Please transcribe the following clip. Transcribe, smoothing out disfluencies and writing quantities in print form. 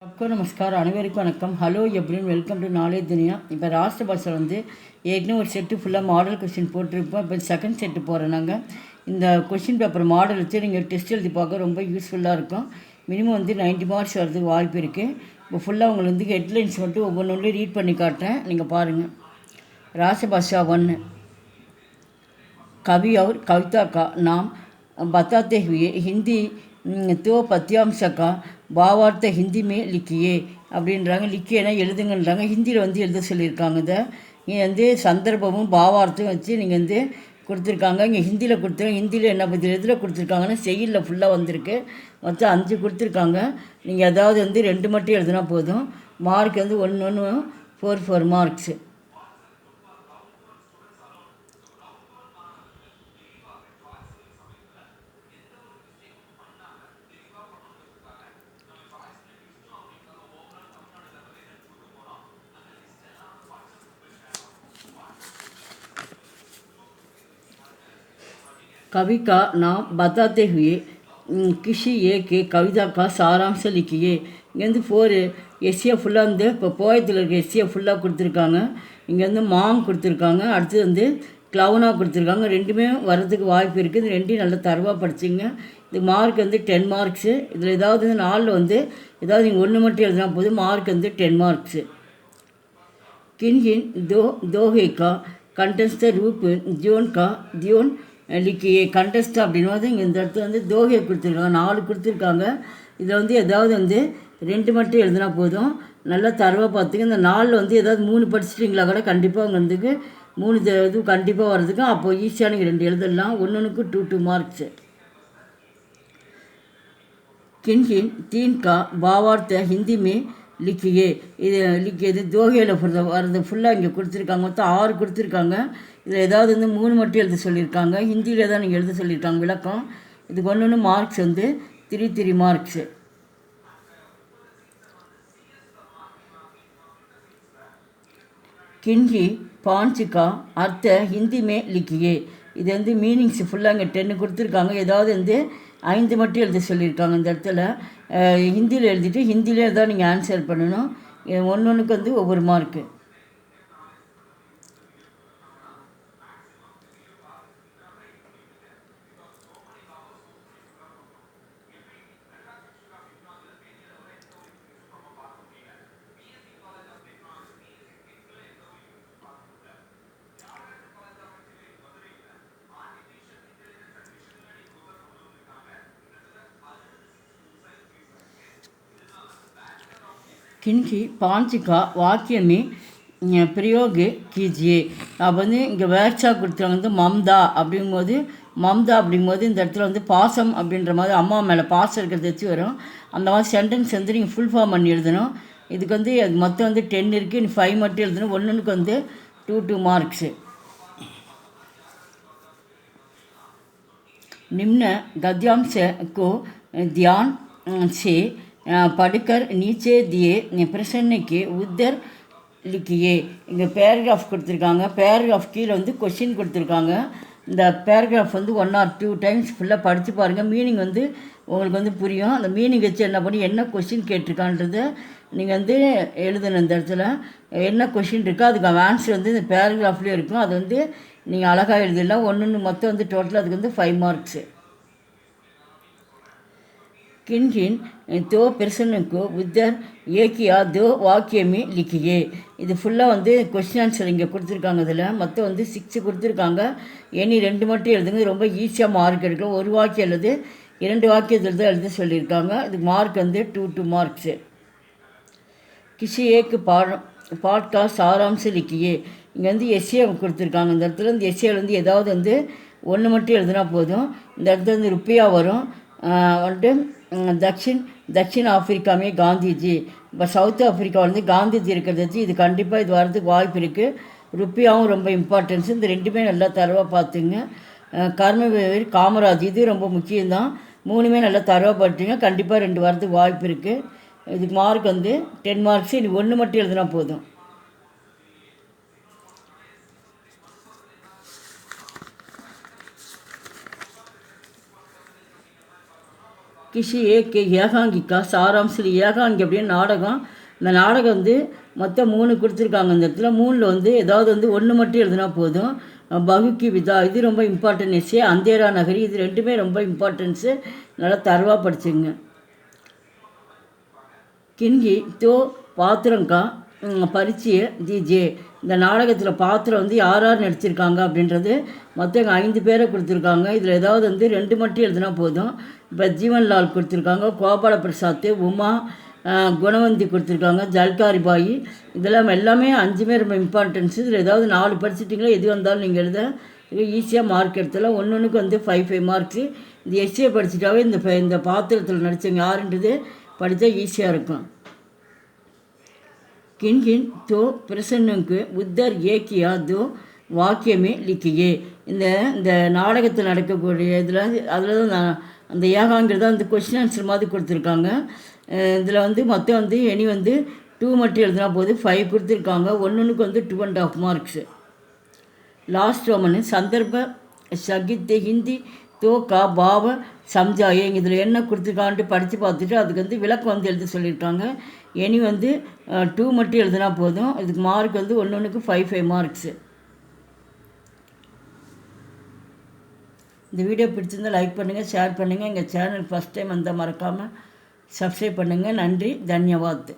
सबको नमस्कार அனைவருக்கும் வணக்கம். ஹலோ எப்ரின், வெல்கம் டு நாலேஜ் துனியா. இப்போ ராஷ்டிர பாஷை ஏற்கனவே ஒரு செட்டு ஃபுல்லாக மாடல் கொஸ்டின் போட்டிருப்போம். இப்போ செகண்ட் செட்டு போகிறோம். நாங்கள் இந்த கொஸ்டின் பேப்பர் மாடல் வச்சு நீங்கள் டெஸ்ட் எழுதி பார்க்க ரொம்ப யூஸ்ஃபுல்லாக இருக்கும். மினிமம் 90 மார்க்ஸ் வரதுக்கு வாய்ப்பு இருக்குது. இப்போ ஃபுல்லாக உங்களுக்கு ஹெட்லைன்ஸ் மட்டும் ஒவ்வொன்றும் ரீட் பண்ணி காட்டுறேன், நீங்கள் பாருங்கள். राष्ट्र भाषा 1 कवि और कविता का नाम बताते हुए हिंदी तो पद्यांश का भावार्थ हिंदी में लिखिए அப்படின்றாங்க. லிக்கியனா எழுதுங்கன்றாங்க. ஹிந்தியில் எழுத சொல்லியிருக்காங்க. இங்கே சந்தர்ப்பமும் பாவார்த்தம் வச்சு நீங்கள் கொடுத்துருக்காங்க. இங்கே ஹிந்தியில் கொடுத்துருக்காங்க. ஹிந்தியில் என்ன பற்றி எதில் கொடுத்துருக்காங்கன்னா செயலில் ஃபுல்லாக வந்திருக்கு. மொத்தம் 5 கொடுத்துருக்காங்க. நீங்கள் ஏதாவது 2 மட்டும் எழுதுனா போதும். Mark 1 4 marks. कवि का नाम बताते हुए किसी एक कविता का सारांश लिखिए. இங்கேருந்து 4 எஸ்சியை ஃபுல்லாக இப்போ போயத்தில் இருக்க எஸ்சியை ஃபுல்லாக கொடுத்துருக்காங்க. இங்கே மாங் கொடுத்துருக்காங்க. அடுத்து க்ளவுனாக கொடுத்துருக்காங்க. ரெண்டுமே வரதுக்கு வாய்ப்பு இருக்குது. இது ரெண்டையும் நல்லா தரவாக படிச்சிங்க. இது மார்க் 10 மார்க்ஸு. இதில் ஏதாவது 4 ஏதாவது நீங்கள் 1 மட்டும் எழுதினா போதும். Mark 10 marks. किन दोहे का कंटेस्ट रूप जोन का दियोन लिखिए. கண்டெஸ்ட் அப்படின்னும் இங்கே இந்த இடத்துல தோகை கொடுத்துருக்காங்க. 4 கொடுத்துருக்காங்க. இதில் ஏதாவது 2 மட்டும் எழுதினா போதும். நல்லா தரவாக பார்த்துங்க. இந்த 4 ஏதாவது 3 படிச்சிட்டிங்களா கூட கண்டிப்பாக உங்களுக்கு 3 இது கண்டிப்பாக வர்றதுக்கு அப்போது ஈஸியாக நீங்கள் 2 எழுதலாம். ஒன்றுக்கு 2 மார்க்ஸு. किन 3 का भावार्थ हिंदी में लिखिए. இது தோகையில் வர்றது ஃபுல்லாக இங்கே கொடுத்துருக்காங்க. மொத்தம் 6 கொடுத்துருக்காங்க. இதில் ஏதாவது 3 மட்டும் எழுத சொல்லியிருக்காங்க. ஹிந்தியில் தான் நீங்கள் எழுத சொல்லியிருக்காங்க விளக்கம். இதுக்கு ஒன்று மார்க்ஸ் 3 மார்க்ஸு. கின்ஹி 5 का अर्थ हिंदी में लिखिए. இது மீனிங்ஸ் ஃபுல்லாக இங்கே 10 கொடுத்துருக்காங்க. ஏதாவது 5 மட்டும் எழுத சொல்லியிருக்காங்க. இந்த இடத்துல ஹிந்தியில் எழுதிட்டு ஹிந்தியிலே தான் நீங்கள் ஆன்சர் பண்ணணும். ஒன்றுக்கு ஒவ்வொரு மார்க்கு. किन्हीं 5 का वाक्य में प्रयोग कीजिए. அப்போ இங்கே வேர்ட்ஸாக கொடுத்துருவாங்க. மம்தா அப்படிங்கும்போது இந்த இடத்துல பாசம் அப்படின்ற மாதிரி அம்மா மேலே பாசம் இருக்கிறத வச்சு வரும். அந்த மாதிரி சென்டென்ஸ் நீங்கள் ஃபுல் ஃபார்ம் பண்ணி எழுதணும். இதுக்கு மொத்தம் 10 இருக்குது. நீ 5 மட்டும் எழுதணும். ஒன்றுக்கு 2 மார்க்ஸு. निम्न गद्यांश को ध्यान से पढ़कर नीचे दिए प्रश्न के उत्तर लिखिए. இங்கே பேராகிராஃப் கொடுத்துருக்காங்க. பேராகிராஃப் கீழே கொஷின் கொடுத்துருக்காங்க. இந்த பேராகிராஃப் 1 or 2 டைம்ஸ் ஃபுல்லாக படித்து பாருங்கள். மீனிங் உங்களுக்கு புரியும். அந்த மீனிங் வச்சு என்ன பண்ணி என்ன கொஷின் கேட்டிருக்கான்றதை நீங்கள் எழுதணும். இந்த இடத்துல என்ன கொஷின் இருக்கோ அதுக்கு ஆன்சர் இந்த பேராகிராஃப்லேயே இருக்கும். அது நீங்கள் அழகாக எழுதிடலாம். ஒன்று மொத்தம் டோட்டலாக அதுக்கு 5 மார்க்ஸு. किन 2 प्रश्नों को उत्तर एक या 2 वाक्य में लिखिए. இது ஃபுல்லாக கொஸ்டின் ஆன்சர் இங்கே கொடுத்துருக்காங்க. இதில் மொத்தம் 6 கொடுத்துருக்காங்க. 2 மட்டும் எழுதுங்க. ரொம்ப ஈஸியாக மார்க் எடுக்கலாம். ஒரு வாக்கியம் எழுது 2 வாக்கியத்தில் தான் எழுத சொல்லியிருக்காங்க. இதுக்கு மார்க் 2 மார்க்ஸு. கிசி ஏக்கு பாட் கா சாராம்ச लिखिए. இங்கே எஸ்ஏ கொடுத்துருக்காங்க. இந்த இடத்துல எஸ்ஏவில் ஏதாவது 1 மட்டும் எழுதுனா போதும். இந்த இடத்துல ருப்பியா வரும். தக்ஷின் ஆஃப்ரிக்காமே காந்திஜி. இப்போ சவுத் ஆஃப்ரிக்கா காந்திஜி இருக்கிறது வச்சு இது கண்டிப்பாக இது வரதுக்கு வாய்ப்பு இருக்குது. ருப்பியாவும் ரொம்ப இம்பார்ட்டன்ஸ். இந்த ரெண்டுமே நல்லா தரவாக பார்த்துங்க. கர்மவீர் காமராஜ் இது ரொம்ப முக்கியம்தான். 3மே நல்லா தரவாக பார்த்துங்க. கண்டிப்பாக 2 வரதுக்கு வாய்ப்பு இருக்குது. இதுக்கு மார்க் 10 மார்க்ஸு. இது 1 மட்டும் எழுதுனா போதும். கிஷி ஏகே ஏகாங்கிக்கா சாராம்சில் ஏகாங்கி அப்படின்னு நாடகம். இந்த நாடகம் வந்து மொத்தம் 3 கொடுத்துருக்காங்க. இந்த இடத்துல 3ல் வந்து ஏதாவது வந்து 1 மட்டும் எழுதுனா போதும். பகுக்கி விதா இது ரொம்ப இம்பார்ட்டன்ட் எஸ்ஸே. அந்தேரா நகரி இது 2மே ரொம்ப இம்பார்ட்டன்ஸு. நல்லா தரவாக படிச்சுங்க. கின்கி தோ பாத்திரங்கா பரிச்சய தீஜே. இந்த நாடகத்தில் பாத்திரம் வந்து யார் யார் நடிச்சிருக்காங்க அப்படின்றது மொத்தம் 5 பேரை கொடுத்துருக்காங்க. இதில் ஏதாவது வந்து 2 மட்டும் எழுதுனா போதும். இப்போ ஜீவன்லால் கொடுத்துருக்காங்க, கோபால பிரசாத், உமா, குணவந்தி கொடுத்துருக்காங்க, ஜல்காரி பாய். இதெல்லாம் எல்லாமே 5மே ரொம்ப இம்பார்ட்டன்ஸு. இதில் ஏதாவது 4 படிச்சிட்டிங்களா எது வந்தாலும் நீங்கள் எழுத ஈஸியாக மார்க் எடுத்துலாம். ஒன்றுக்கு வந்து 5 மார்க்ஸு. இந்த எஸ்ஏ படிச்சுட்டாவே இந்த பாத்திரத்தில் நடித்தவங்க யாருன்றது படித்தா ஈஸியாக இருக்கும். கின்கின் தோ பிரசன்னுக்கு புத்தர் ஏக்கியா தோ வாக்கியமே லிக்கியே. இந்த நாடகத்தில் நடக்கக்கூடிய இதில் அதில் தான் அந்த ஏகாங்கிறது தான் அந்த கொஸ்டின் ஆன்சர் மாதிரி கொடுத்துருக்காங்க. இதில் வந்து மொத்தம் வந்து இனி வந்து 2 மட்டும் எழுதுனா போது 5 கொடுத்துருக்காங்க. ஒன்றுக்கு வந்து 2.5 மார்க்ஸு. லாஸ்ட் ரோமனு சந்தர்ப்ப சகித்த ஹிந்தி தோ கா பாவ சம்ஜாயே. இதில் என்ன கொடுத்துருக்கான்ட்டு படித்து பார்த்துட்டு அதுக்கு வந்து விளக்கம் வந்து எழுத சொல்லியிருக்காங்க. இனி வந்து 2 மட்டும் எழுதுனா போதும். இதுக்கு மார்க் வந்து ஒன்றுக்கு 5 மார்க்ஸு. இந்த வீடியோ பிடிச்சிருந்தால் லைக் பண்ணுங்கள், ஷேர் பண்ணுங்கள். எங்கள் சேனல் ஃபஸ்ட் டைம் வந்தால் மறக்காமல் சப்ஸ்கிரைப் பண்ணுங்கள். நன்றி, தன்யவாத்.